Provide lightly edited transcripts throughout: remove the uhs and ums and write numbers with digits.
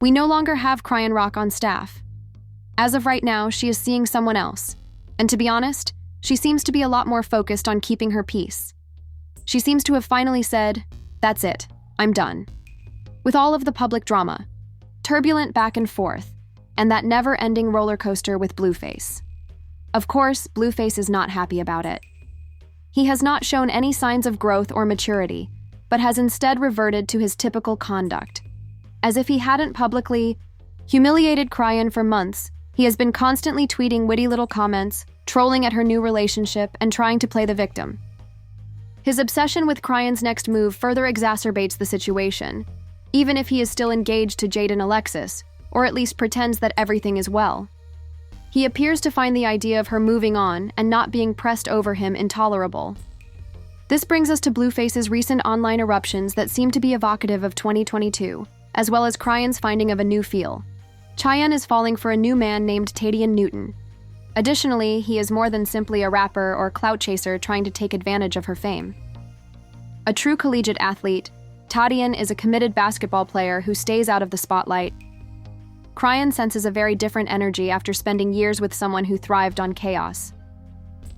We no longer have Chrisean Rock on staff. As of right now, she is seeing someone else. And to be honest, she seems to be a lot more focused on keeping her peace. She seems to have finally said, "That's it, I'm done." With all of the public drama, turbulent back and forth, and that never-ending roller coaster with Blueface. Of course, Blueface is not happy about it. He has not shown any signs of growth or maturity, but has instead reverted to his typical conduct. As if he hadn't publicly humiliated Chrisean for months, he has been constantly tweeting witty little comments, trolling at her new relationship, and trying to play the victim. His obsession with Chrisean's next move further exacerbates the situation, even if he is still engaged to Jade and Alexis, or at least pretends that everything is well. He appears to find the idea of her moving on and not being pressed over him intolerable. This brings us to Blueface's recent online eruptions that seem to be evocative of 2022, as well as Chrisean's finding of a new feel. Cheyenne is falling for a new man named Tadian Newton. Additionally, he is more than simply a rapper or clout chaser trying to take advantage of her fame. A true collegiate athlete, Tadian is a committed basketball player who stays out of the spotlight. Chrisean senses a very different energy after spending years with someone who thrived on chaos.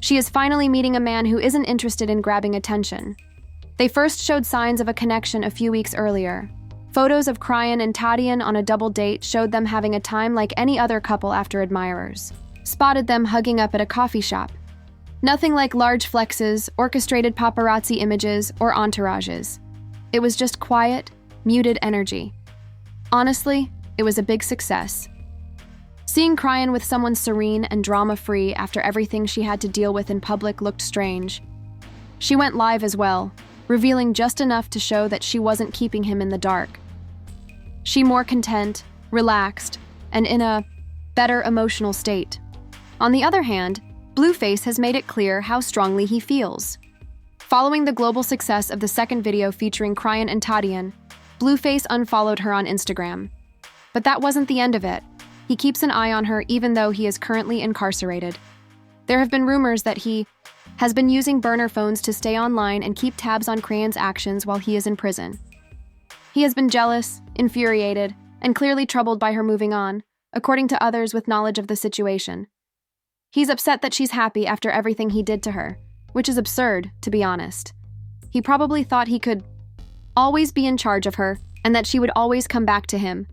She is finally meeting a man who isn't interested in grabbing attention. They first showed signs of a connection a few weeks earlier. Photos of Chrisean and Tadian on a double date showed them having a time like any other couple after admirers spotted them hugging up at a coffee shop. Nothing like large flexes, orchestrated paparazzi images, or entourages. It was just quiet, muted energy. Honestly, it was a big success. Seeing Chrisean with someone serene and drama-free after everything she had to deal with in public looked strange. She went live as well, revealing just enough to show that she wasn't keeping him in the dark. She more content, relaxed, and in a better emotional state. On the other hand, Blueface has made it clear how strongly he feels. Following the global success of the second video featuring Chrisean and Tadian, Blueface unfollowed her on Instagram. But that wasn't the end of it. He keeps an eye on her even though he is currently incarcerated. There have been rumors that he has been using burner phones to stay online and keep tabs on Chrisean's actions while he is in prison. He has been jealous, infuriated, and clearly troubled by her moving on, according to others with knowledge of the situation. He's upset that she's happy after everything he did to her, which is absurd, to be honest. He probably thought he could always be in charge of her and that she would always come back to him.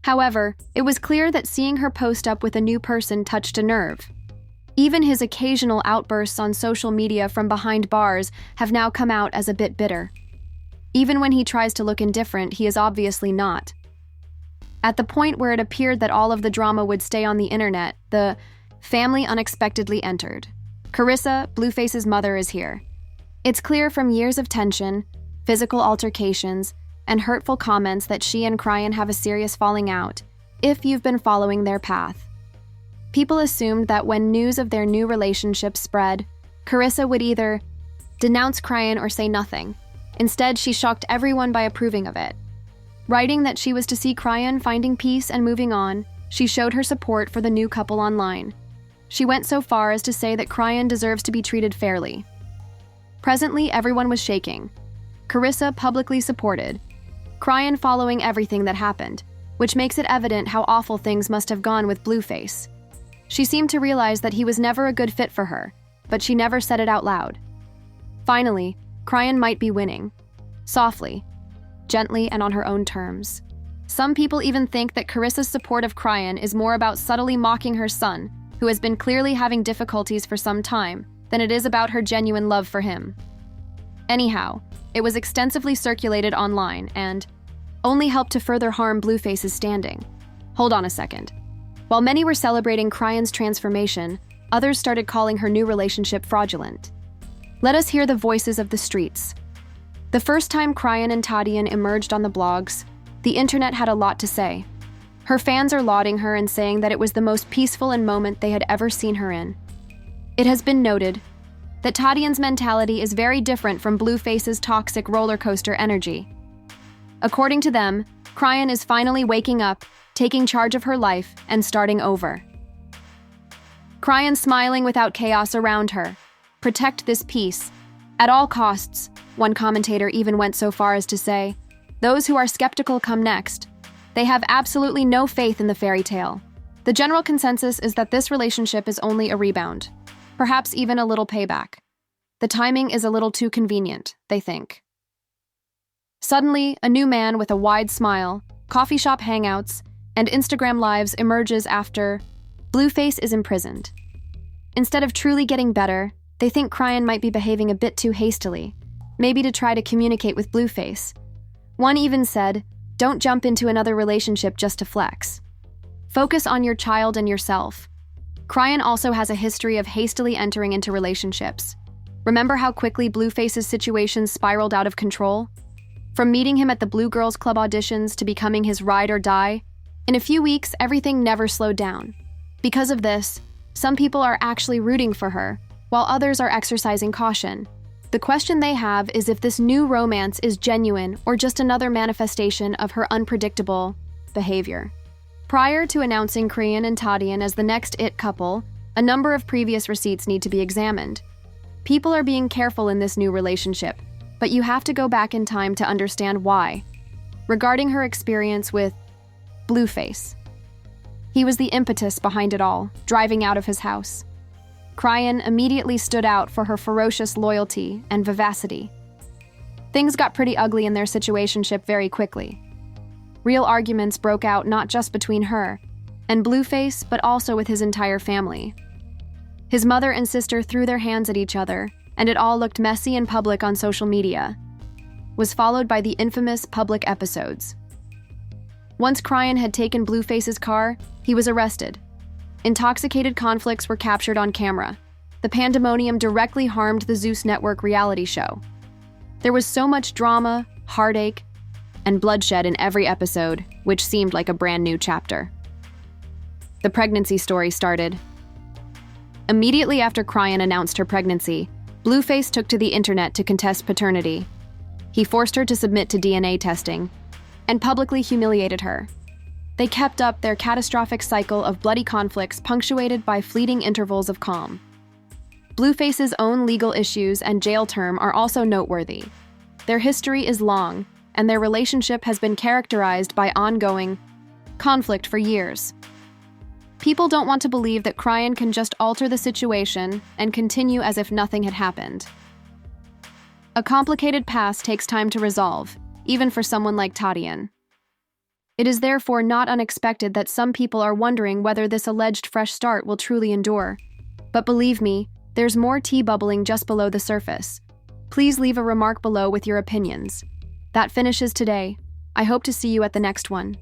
However, it was clear that seeing her post up with a new person touched a nerve. Even his occasional outbursts on social media from behind bars have now come out as a bit bitter. Even when he tries to look indifferent, he is obviously not. At the point where it appeared that all of the drama would stay on the internet, the family unexpectedly entered. Carissa, Blueface's mother, is here. It's clear from years of tension, physical altercations, and hurtful comments that she and Chrisean have a serious falling out, if you've been following their path. People assumed that when news of their new relationship spread, Carissa would either denounce Chrisean or say nothing. Instead, she shocked everyone by approving of it. Writing that she was to see Chrisean finding peace and moving on, she showed her support for the new couple online. She went so far as to say that Chrisean deserves to be treated fairly. Presently, everyone was shaking. Carissa publicly supported, Chrisean following everything that happened, which makes it evident how awful things must have gone with Blueface. She seemed to realize that he was never a good fit for her, but she never said it out loud. Finally, Chrisean might be winning. Softly, gently, and on her own terms. Some people even think that Carissa's support of Chrisean is more about subtly mocking her son, who has been clearly having difficulties for some time, than it is about her genuine love for him. Anyhow, it was extensively circulated online and only helped to further harm Blueface's standing. Hold on a second. While many were celebrating Chrisean's transformation, others started calling her new relationship fraudulent. Let us hear the voices of the streets. The first time Chrisean and Tadian emerged on the blogs, the internet had a lot to say. Her fans are lauding her and saying that it was the most peaceful moment they had ever seen her in. It has been noted that Tadian's mentality is very different from Blueface's toxic roller coaster energy. According to them, Chrisean is finally waking up, taking charge of her life, and starting over. Chrisean smiling without chaos around her. Protect this peace. At all costs, one commentator even went so far as to say, those who are skeptical come next. They have absolutely no faith in the fairy tale. The general consensus is that this relationship is only a rebound, perhaps even a little payback. The timing is a little too convenient, they think. Suddenly, a new man with a wide smile, coffee shop hangouts, and Instagram lives emerges after Blueface is imprisoned. Instead of truly getting better, they think Chrisean might be behaving a bit too hastily, maybe to try to communicate with Blueface. One even said, "Don't jump into another relationship just to flex. Focus on your child and yourself." Chrisean also has a history of hastily entering into relationships. Remember how quickly Blueface's situation spiraled out of control? From meeting him at the Blue Girls Club auditions to becoming his ride or die, in a few weeks, everything never slowed down. Because of this, some people are actually rooting for her, while others are exercising caution. The question they have is if this new romance is genuine or just another manifestation of her unpredictable behavior. Prior to announcing Chrisean and Tadian as the next it couple, a number of previous receipts need to be examined. People are being careful in this new relationship, but you have to go back in time to understand why. Regarding her experience with Blueface, he was the impetus behind it all, driving out of his house. Chrisean immediately stood out for her ferocious loyalty and vivacity. Things got pretty ugly in their situationship very quickly. Real arguments broke out not just between her and Blueface, but also with his entire family. His mother and sister threw their hands at each other, and it all looked messy and public on social media. Was followed by the infamous public episodes. Once Chrisean had taken Blueface's car, he was arrested. Intoxicated conflicts were captured on camera. The pandemonium directly harmed the Zeus Network reality show. There was so much drama, heartache, and bloodshed in every episode, which seemed like a brand new chapter. The pregnancy story started. Immediately after Chrisean announced her pregnancy, Blueface took to the internet to contest paternity. He forced her to submit to DNA testing and publicly humiliated her. They kept up their catastrophic cycle of bloody conflicts punctuated by fleeting intervals of calm. Blueface's own legal issues and jail term are also noteworthy. Their history is long, and their relationship has been characterized by ongoing conflict for years. People don't want to believe that Chrisean can just alter the situation and continue as if nothing had happened. A complicated past takes time to resolve, even for someone like Tadian. It is therefore not unexpected that some people are wondering whether this alleged fresh start will truly endure. But believe me, there's more tea bubbling just below the surface. Please leave a remark below with your opinions. That finishes today. I hope to see you at the next one.